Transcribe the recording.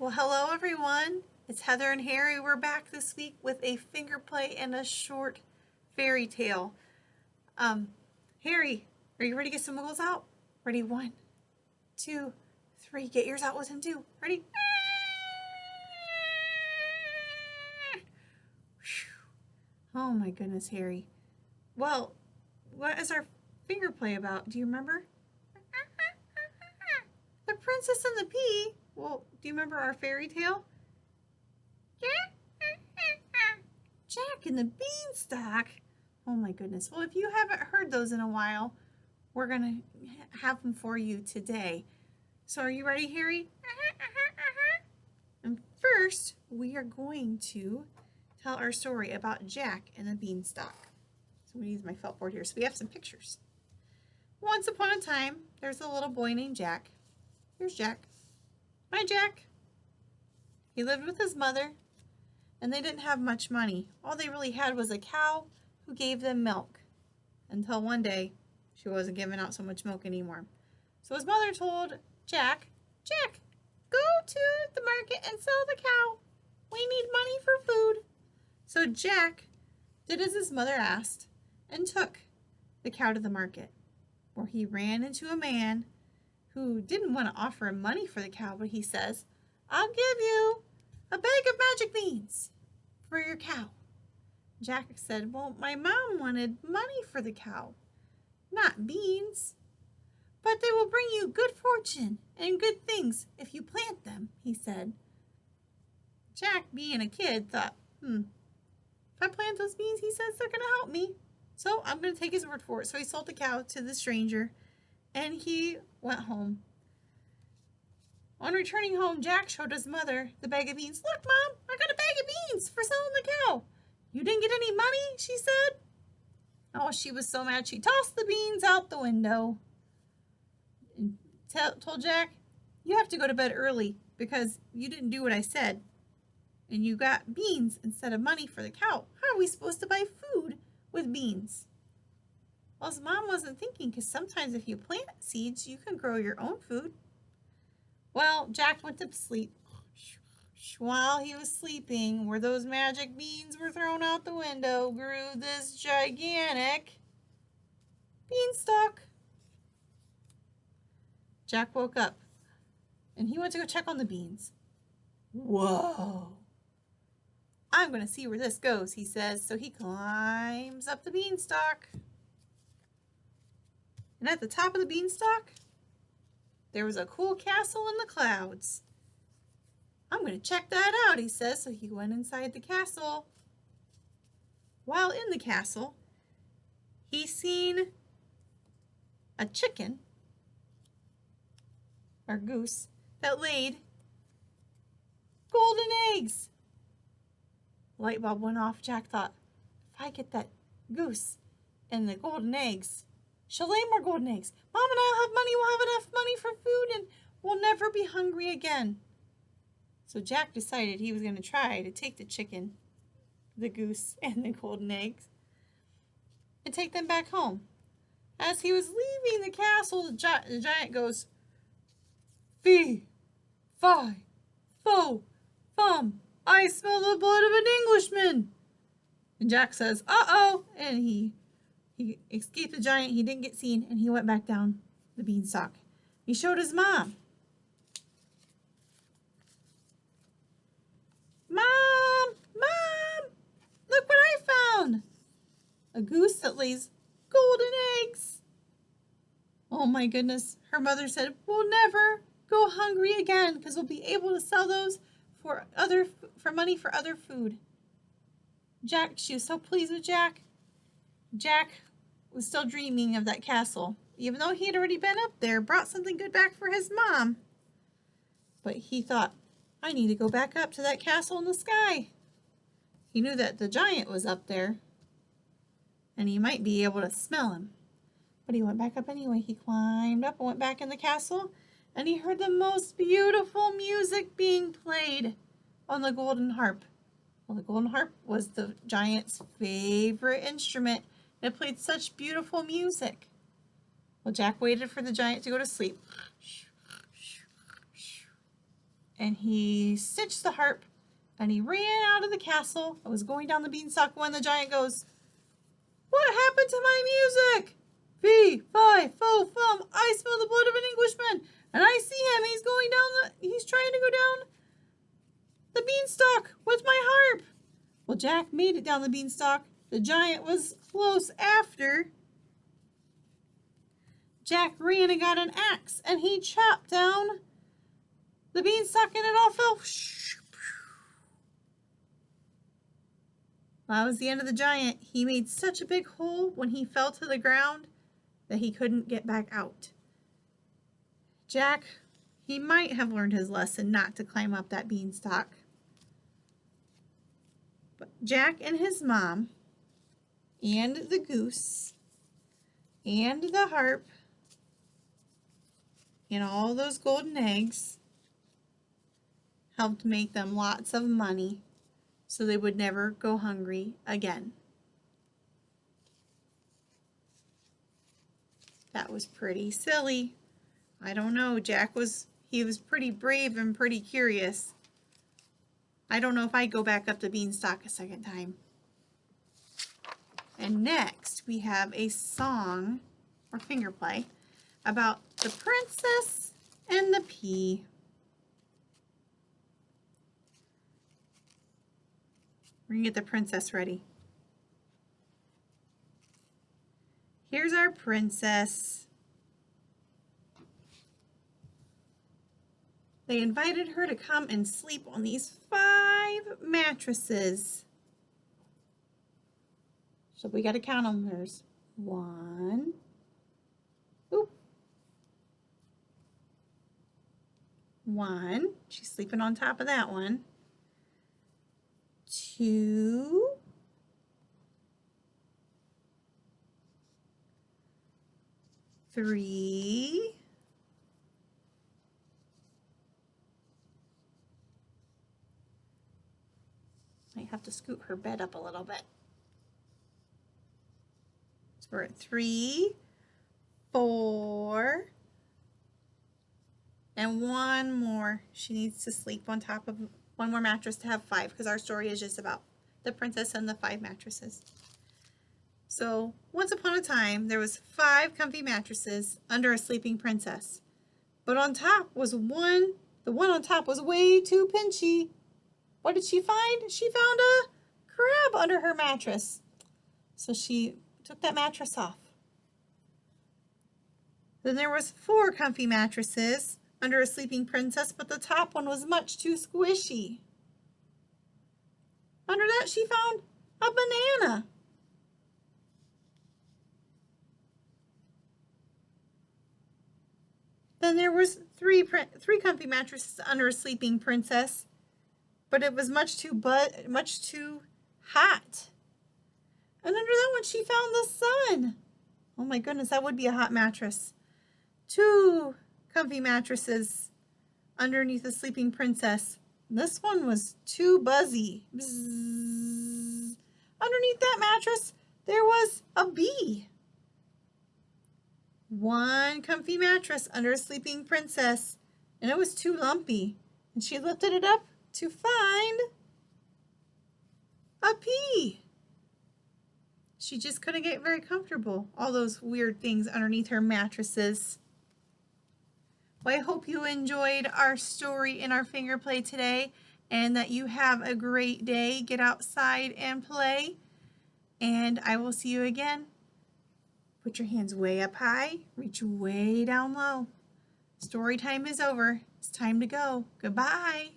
Well, hello everyone. It's Heather and Harry. We're back this week with a finger play and a short fairy tale. Um, Harry, are you ready to get some wiggles out? Ready? 1, 2, 3. Get yours out with him too. Ready? Oh my goodness, Harry. Well, what is our finger play about? Do you remember? The Princess and the Pea. Well, do you remember our fairy tale? Jack and the Beanstalk. Oh my goodness. Well, if you haven't heard those in a while, we're going to have them for you today. So are you ready, Harry? And first, we are going to tell our story about Jack and the Beanstalk. So I'm going to use my felt board here. So we have some pictures. Once upon a time, there's a little boy named Jack. Here's Jack. Hi, Jack. He lived with his mother, and they didn't have much money. All they really had was a cow who gave them milk, until one day she wasn't giving out so much milk anymore. So his mother told Jack, go to the market and sell the cow. We need money for food. So Jack did as his mother asked and took the cow to the market, where he ran into a man who didn't want to offer him money for the cow, but he says, I'll give you a bag of magic beans for your cow. Jack said, well, my mom wanted money for the cow, not beans. But they will bring you good fortune and good things if you plant them, he said. Jack, being a kid, thought, if I plant those beans, he says they're going to help me. So I'm going to take his word for it. So he sold the cow to the stranger, and he went home. On returning home, Jack showed his mother the bag of beans. Look, Mom, I got a bag of beans for selling the cow. You didn't get any money, she said. Oh, she was so mad she tossed the beans out the window and told Jack, you have to go to bed early because you didn't do what I said. And you got beans instead of money for the cow. How are we supposed to buy food with beans? Well, his mom wasn't thinking, because sometimes if you plant seeds, you can grow your own food. Well, Jack went to sleep. While he was sleeping, where those magic beans were thrown out the window, grew this gigantic beanstalk. Jack woke up, and he went to go check on the beans. Whoa! I'm going to see where this goes, he says. So he climbs up the beanstalk. And at the top of the beanstalk, there was a cool castle in the clouds. I'm going to check that out, he says. So he went inside the castle. While in the castle, he seen a chicken, or goose, that laid golden eggs. The light bulb went off. Jack thought, if I get that goose and the golden eggs, she'll lay more golden eggs. Mom and I'll have money. We'll have enough money for food, and we'll never be hungry again. So Jack decided he was going to try to take the chicken, the goose, and the golden eggs and take them back home. As he was leaving the castle, the giant goes, Fee, fi, fo, fum, I smell the blood of an Englishman. And Jack says, uh-oh, and he escaped the giant. He didn't get seen, and he went back down the beanstalk. He showed his mom. Mom, look what I found. A goose that lays golden eggs. Oh my goodness. Her mother said, we'll never go hungry again because we'll be able to sell those for money for other food. She was so pleased with Jack. Jack was still dreaming of that castle, even though he had already been up there, brought something good back for his mom. But he thought, I need to go back up to that castle in the sky. He knew that the giant was up there, and he might be able to smell him. But he went back up anyway. He climbed up and went back in the castle, and he heard the most beautiful music being played on the golden harp. Well, the golden harp was the giant's favorite instrument. It played such beautiful music. Well, Jack waited for the giant to go to sleep. and he stitched the harp, and he ran out of the castle and was going down the beanstalk when the giant goes, "What happened to my music? Fee, fi, fo, fum, I smell the blood of an Englishman, and I see him, he's trying to go down the beanstalk with my harp." Well, Jack made it down the beanstalk. The giant was close after. Jack ran and got an axe, and he chopped down the beanstalk, and it all fell. That was the end of the giant. He made such a big hole when he fell to the ground that he couldn't get back out. Jack, he might have learned his lesson not to climb up that beanstalk. But Jack and his mom and the goose and the harp and all those golden eggs helped make them lots of money so they would never go hungry again. That was pretty silly. I don't know, he was pretty brave and pretty curious. I don't know if I'd go back up the beanstalk a second time. And next we have a song or finger play about the princess and the pea. We're gonna get the princess ready. Here's our princess. They invited her to come and sleep on these 5 mattresses. So we got to count them. There's 1. Oop. 1. She's sleeping on top of that one. 2. 3. 'I have to scoot her bed up a little bit. So we're at 3, 4, and 1 more. She needs to sleep on top of 1 more mattress to have 5, because our story is just about the princess and the 5 mattresses. So once upon a time, there was 5 comfy mattresses under a sleeping princess. But on top was one, the one on top was way too pinchy. What did she find? She found a crab under her mattress. So she took that mattress off. Then there was 4 comfy mattresses under a sleeping princess, but the top one was much too squishy. Under that, she found a banana. Then there was three comfy mattresses under a sleeping princess, but it was much too hot. And under that one, she found the sun. Oh my goodness, that would be a hot mattress. 2 comfy mattresses underneath the sleeping princess. This one was too buzzy. Bzzz. Underneath that mattress, there was a bee. 1 comfy mattress under a sleeping princess, and it was too lumpy. And she lifted it up to find a pea. She just couldn't get very comfortable. All those weird things underneath her mattresses. Well, I hope you enjoyed our story and our finger play today, and that you have a great day. Get outside and play, and I will see you again. Put your hands way up high, reach way down low. Story time is over. It's time to go. Goodbye.